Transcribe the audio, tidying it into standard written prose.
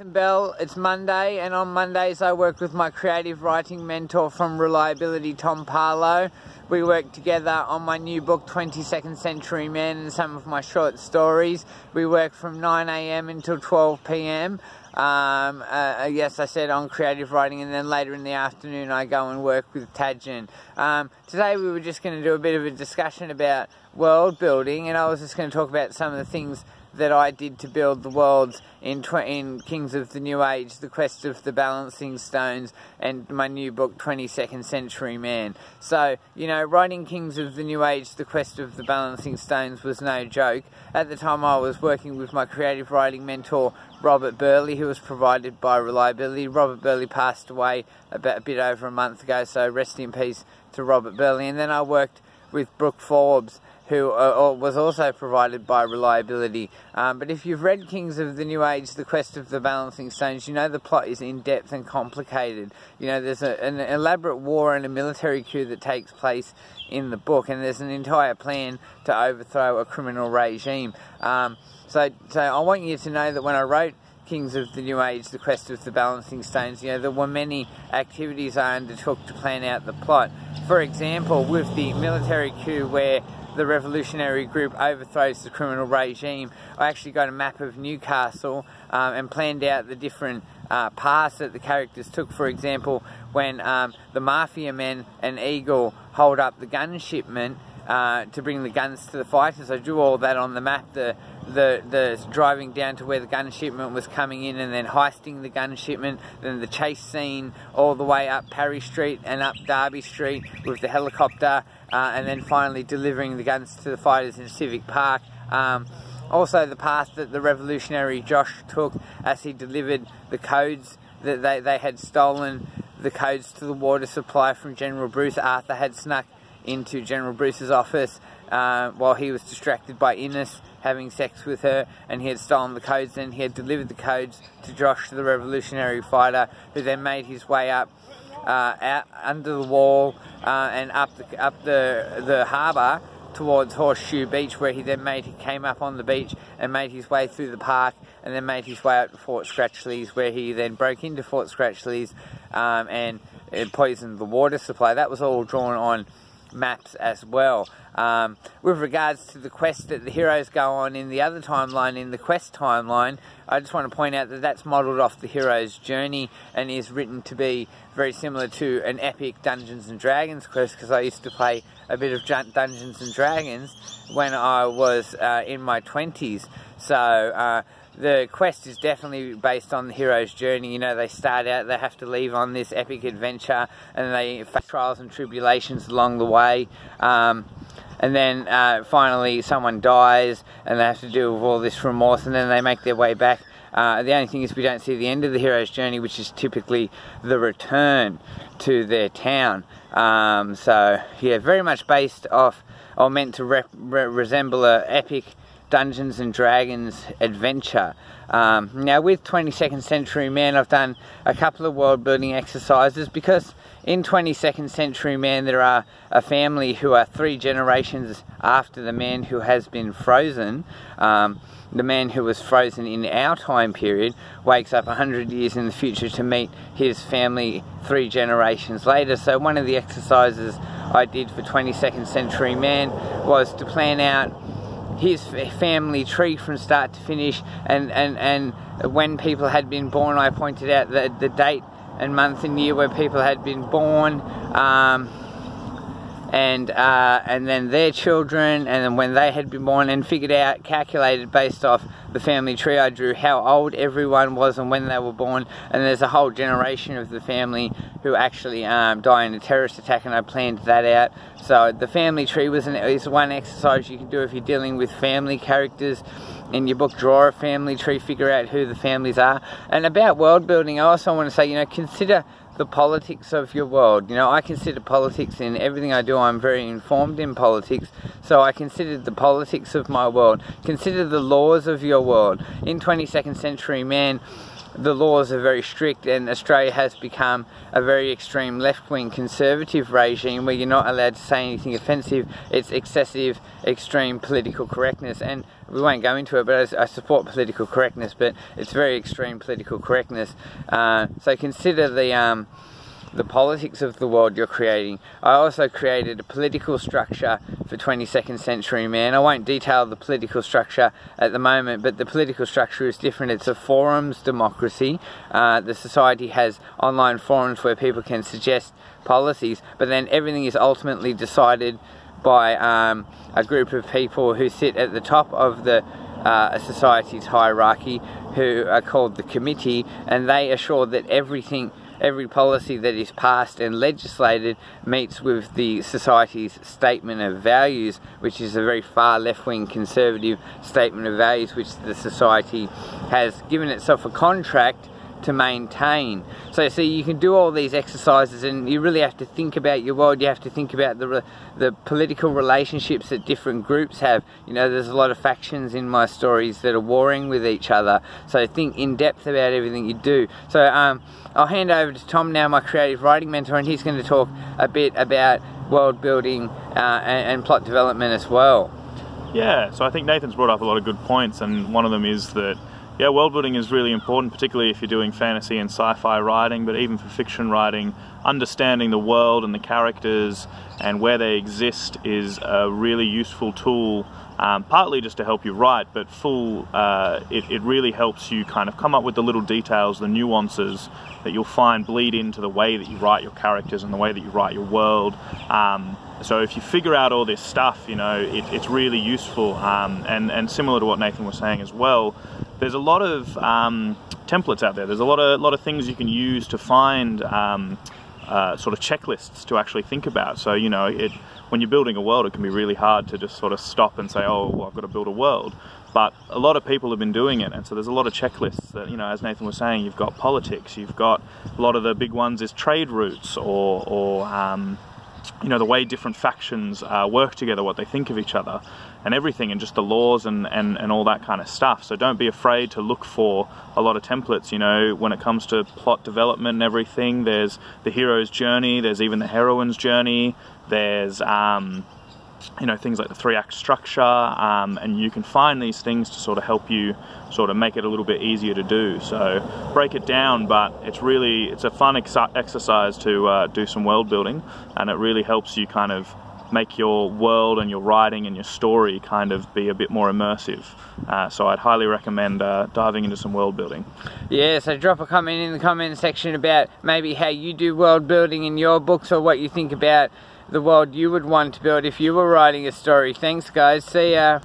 Bell, it's Monday, and on Mondays I work with my creative writing mentor from Reliability, Tom Pahlow. We work together on my new book 22nd Century Men and some of my short stories. We work from 9 AM until 12 PM. Yes, I said on creative writing, and then later in the afternoon I go and work with Tadjin. Today we were just going to do a bit of a discussion about world building, and I was just going to talk about some of the things that I did to build the worlds in Kings of the New Age, The Quest of the Balancing Stones, and my new book 22nd Century Man. So, you know, writing Kings of the New Age, The Quest of the Balancing Stones was no joke. At the time I was working with my creative writing mentor Robert Burley, who was provided by Reliability. Robert Burley passed away about a bit over a month ago, so rest in peace to Robert Burley. And then I worked with Brooke Forbes, who was also provided by Reliability. But if you've read Kings of the New Age, The Quest of the Balancing Stones, you know the plot is in-depth and complicated. You know, there's an elaborate war and a military coup that takes place in the book, and there's an entire plan to overthrow a criminal regime. So I want you to know that when I wrote Kings of the New Age, The Quest of the Balancing Stones, you know, there were many activities I undertook to plan out the plot. For example, with the military coup where the revolutionary group overthrows the criminal regime, I actually got a map of Newcastle and planned out the different paths that the characters took. For example, when the mafia men and Eagle hold up the gun shipment to bring the guns to the fighters, I drew all that on the map. The driving down to where the gun shipment was coming in and then heisting the gun shipment, then the chase scene all the way up Parry Street and up Derby Street with the helicopter, and then finally delivering the guns to the fighters in Civic Park. Also the path that the revolutionary Josh took as he delivered the codes that they had stolen, the codes to the water supply from General Bruce. Arthur had snuck into General Bruce's office while he was distracted by Innes having sex with her, and he had stolen the codes, and he had delivered the codes to Josh, the revolutionary fighter, who then made his way up out under the wall and up the harbour towards Horseshoe Beach, where he then came up on the beach and made his way through the park, and then made his way up to Fort Scratchley's, where he then broke into Fort Scratchley's and poisoned the water supply. That was all drawn on maps as well. With regards to the quest that the heroes go on in the other timeline, in the quest timeline, I just want to point out that that's modelled off the hero's journey and is written to be very similar to an epic Dungeons and Dragons quest, because I used to play a bit of Dungeons and Dragons when I was in my 20s. So the quest is definitely based on the hero's journey. You know, they start out, they have to leave on this epic adventure, and they face trials and tribulations along the way. And then finally someone dies, and they have to deal with all this remorse, and then they make their way back. The only thing is we don't see the end of the hero's journey, which is typically the return to their town. So yeah, very much based off, or meant to resemble an epic Dungeons and Dragons adventure. Now with 22nd Century Man, I've done a couple of world building exercises, because in 22nd Century Man there are a family who are 3 generations after the man who has been frozen. The man who was frozen in our time period wakes up 100 years in the future to meet his family 3 generations later. So one of the exercises I did for 22nd Century Man was to plan out his family tree from start to finish, and when people had been born, I pointed out the date and month and year where people had been born, and then their children, and then when they had been born, and calculated based off the family tree I drew how old everyone was and when they were born. And there's a whole generation of the family who actually die in a terrorist attack, and I planned that out. So the family tree is one exercise you can do if you're dealing with family characters in your book. Draw a family tree, figure out who the families are. And about world building, I also want to say, you know, consider the politics of your world. You know, I consider politics in everything I do. I'm very informed in politics, so I considered the politics of my world. Consider the laws of your world. In 22nd Century Man, the laws are very strict, and Australia has become a very extreme left-wing conservative regime where you're not allowed to say anything offensive. It's excessive, extreme political correctness, and we won't go into it, but I support political correctness, but it's very extreme political correctness. So consider the politics of the world you're creating. I also created a political structure for 22nd century man. I won't detail the political structure at the moment, but the political structure is different. It's a forums democracy. The society has online forums where people can suggest policies, but then everything is ultimately decided by a group of people who sit at the top of the society's hierarchy, who are called the committee, and they assure that every policy that is passed and legislated meets with the society's statement of values, which is a very far left-wing conservative statement of values which the society has given itself a contract to maintain. So see, you can do all these exercises, and you really have to think about your world. You have to think about the political relationships that different groups have. You know, there's a lot of factions in my stories that are warring with each other, so think in depth about everything you do. So I'll hand over to Tom now, my creative writing mentor, and he's going to talk a bit about world building and plot development as well. Yeah, so I think Nathan's brought up a lot of good points, and one of them is that world building is really important, particularly if you're doing fantasy and sci-fi writing, but even for fiction writing, understanding the world and the characters and where they exist is a really useful tool, partly just to help you write, but it really helps you kind of come up with the little details, the nuances that you'll find bleed into the way that you write your characters and the way that you write your world. So if you figure out all this stuff, you know, it's really useful, and similar to what Nathan was saying as well, there's a lot of templates out there. There's a lot of things you can use to find sort of checklists to actually think about. So, you know, when you're building a world, it can be really hard to just sort of stop and say, oh, well, I've got to build a world. But a lot of people have been doing it, and so there's a lot of checklists that, you know, as Nathan was saying, you've got politics, you've got a lot of the big ones is trade routes, or you know, the way different factions work together, what they think of each other, and everything, and just the laws and all that kind of stuff. So don't be afraid to look for a lot of templates. You know, when it comes to plot development and everything, there's the hero's journey, there's even the heroine's journey, there's you know, things like the 3-act structure, and you can find these things to sort of help you sort of make it a little bit easier to do. So break it down, but it's a fun exercise to do some world building, and it really helps you kind of make your world and your writing and your story kind of be a bit more immersive. So I'd highly recommend diving into some world building. Yeah, so drop a comment in the comment section about maybe how you do world building in your books, or what you think about the world you would want to build if you were writing a story. Thanks guys, see ya.